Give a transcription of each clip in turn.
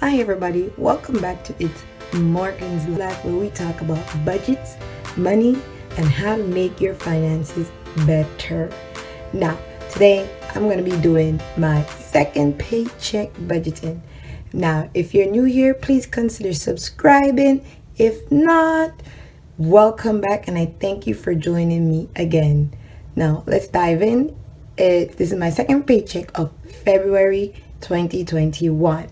Hi everybody, welcome back to It's Morgan's Life, where we talk about budgets, money, and how to make your finances better. Now, today I'm going to be doing my second paycheck budgeting. Now, if you're new here, please consider subscribing. If not, welcome back and I thank you for joining me again. Now, let's dive in. This is my second paycheck of February 2021.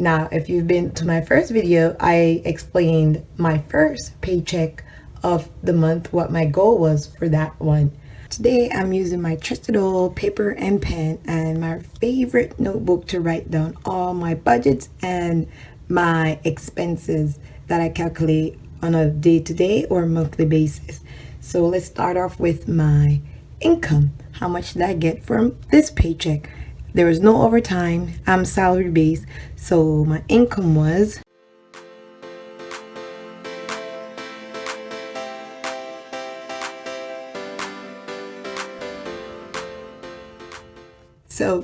Now, if you've been to my first video, I explained my first paycheck of the month, what my goal was for that one. Today, I'm using my trusted old paper and pen and my favorite notebook to write down all my budgets and my expenses that I calculate on a day-to-day or monthly basis. So let's start off with my income. How much did I get from this paycheck? There was no overtime. I'm salary based, so my income was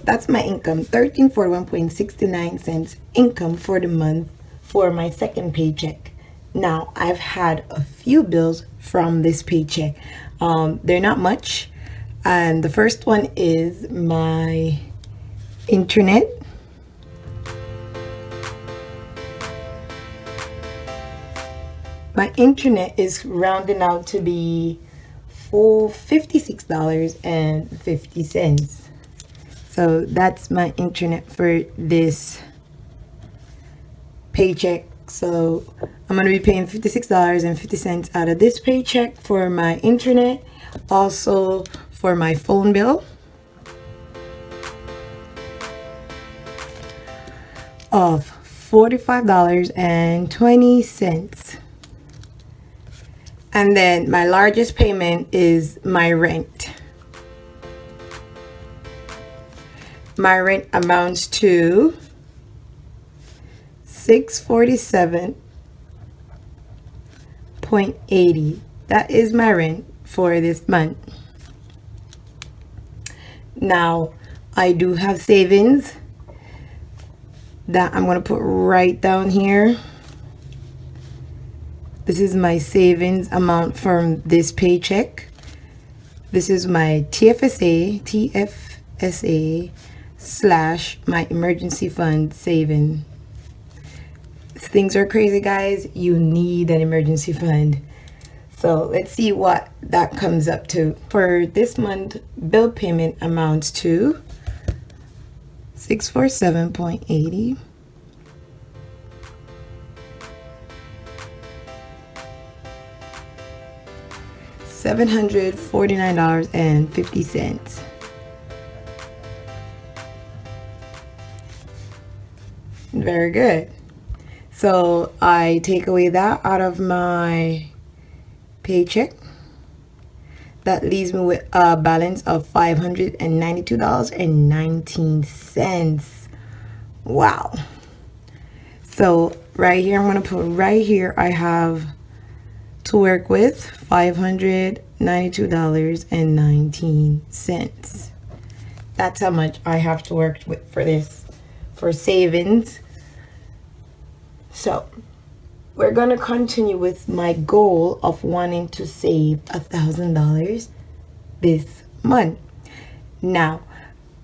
that's my income, 1341.69 income for the month for my second paycheck. Now, I've had a few bills from this paycheck. They're not much. And the first one is my internet. My internet is rounding out to be full $56.50. So that's my internet for this paycheck. So I'm going to be paying $56.50 out of this paycheck for my internet. Also for my phone bill of $45.20. And then my largest payment is my rent. My rent amounts to $647.80. That is my rent for this month. Now, I do have savings that I'm going to put right down here. This is my savings amount from this paycheck. This is my TFSA / my emergency fund saving. Things are crazy, guys. You need an emergency fund. So let's see what that comes up to. For this month, bill payment amounts to $647.80. $749.50. Very good. So I take away that out of my paycheck. That leaves me with a balance of $592.19. Wow. So right here, I'm going to put right here, I have to work with $592.19. That's how much I have to work with for this, for savings. So we're going to continue with my goal of wanting to save $1,000 this month. Now,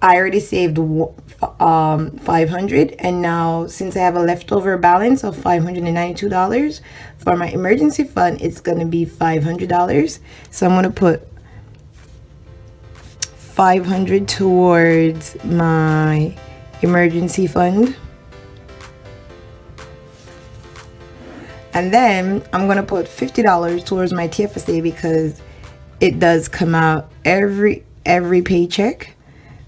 I already saved 500, and now since I have a leftover balance of $592 for my emergency fund, it's going to be $500. So I'm going to put $500 towards my emergency fund. And then I'm going to put $50 towards my TFSA because it does come out every paycheck.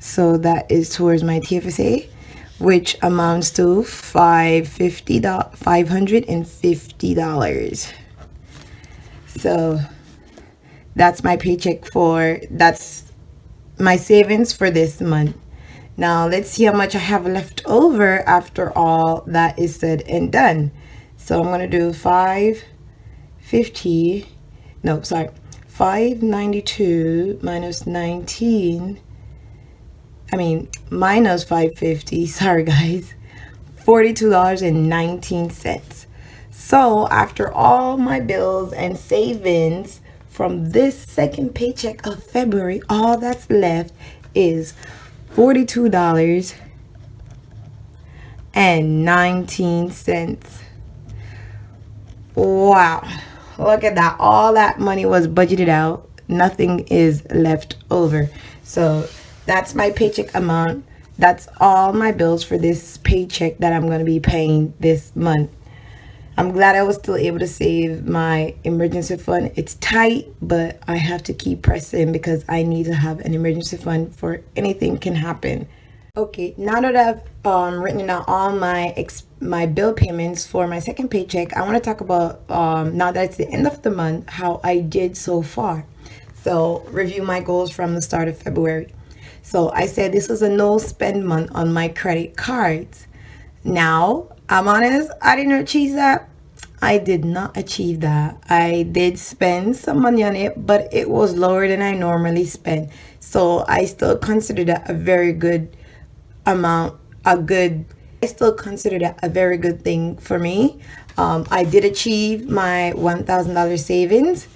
So that is towards my TFSA, which amounts to $550. So that's my paycheck that's my savings for this month. Now let's see how much I have left over after all that is said and done. So I'm going to do 592 minus 19. Minus 550. Sorry, guys. $42.19. So after all my bills and savings from this second paycheck of February, all that's left is $42.19. Wow, look at that. All that money was budgeted out. Nothing is left over. So that's my paycheck amount. That's all my bills for this paycheck that I'm going to be paying this month. I'm glad I was still able to save my emergency fund. It's tight, but I have to keep pressing because I need to have an emergency fund for anything can happen. Okay, now that I've written down all my bill payments for my second paycheck, I want to talk about now that it's the end of the month, how I did so far. So review my goals from the start of February. So I said this was a no spend month on my credit cards. Now, I'm honest, I didn't achieve that. I did not achieve that. I did spend some money on it, but it was lower than I normally spend. So I still consider that a very good amount, I still consider that a very good thing for me. I did achieve my $1,000 savings.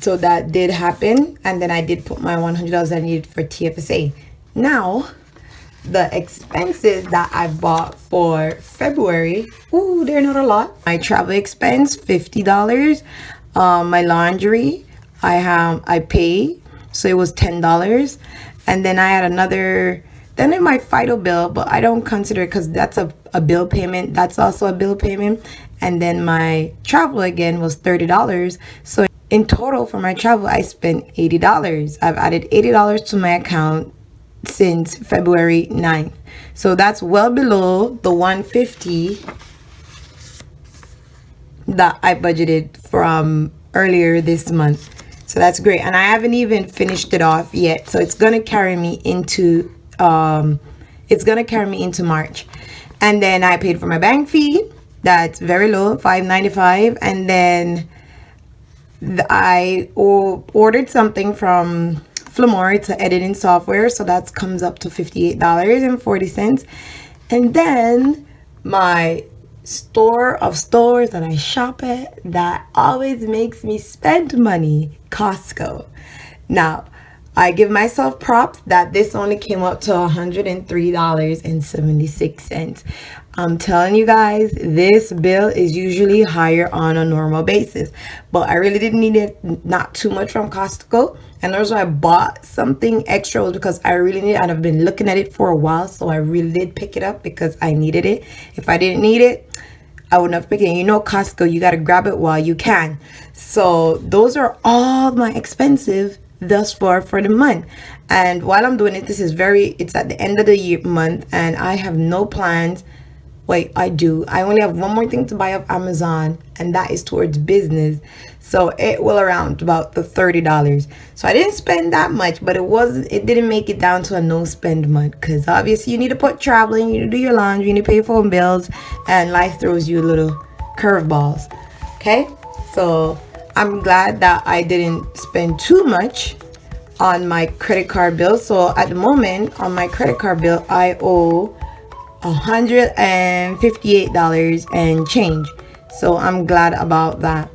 So that did happen, and then I did put my $100 I needed for TFSA. Now, the expenses that I bought for February, ooh, they're not a lot. My travel expense, $50. My laundry, I pay, so it was $10. And then I had another, then in my FIDO bill, but I don't consider it because that's a bill payment. That's also a bill payment. And then my travel again was $30. So in total for my travel, I spent $80. I've added $80 to my account since February 9th. So that's well below the $150 that I budgeted from earlier this month. So that's great. And I haven't even finished it off yet. So it's gonna carry me into March. And then I paid for my bank fee. That's very low, $5.95. And then I ordered something from Flamore. It's an editing software, so that comes up to $58.40. And then my store of stores that I shop at that always makes me spend money, Costco. Now, I give myself props that this only came up to $103.76. I'm telling you guys, this bill is usually higher on a normal basis, but I really didn't need it, not too much from Costco. And also I bought something extra was because I really need it, and I've been looking at it for a while, so I really did pick it up because I needed it. If I didn't need it, I wouldn't have picked it. You know, Costco, you got to grab it while you can. So those are all my expensive thus far for the month. And while I'm doing it, it's at the end of the month, and I have no plans. Wait, I do. I only have one more thing to buy off Amazon, and that is towards business. So it will around about the $30. So I didn't spend that much, but it didn't make it down to a no spend month, because obviously you need to put traveling, you need to do your laundry, you need to pay phone bills, and life throws you little curveballs. Okay? So I'm glad that I didn't spend too much on my credit card bill. So at the moment on my credit card bill, I owe $158 and change. So I'm glad about that.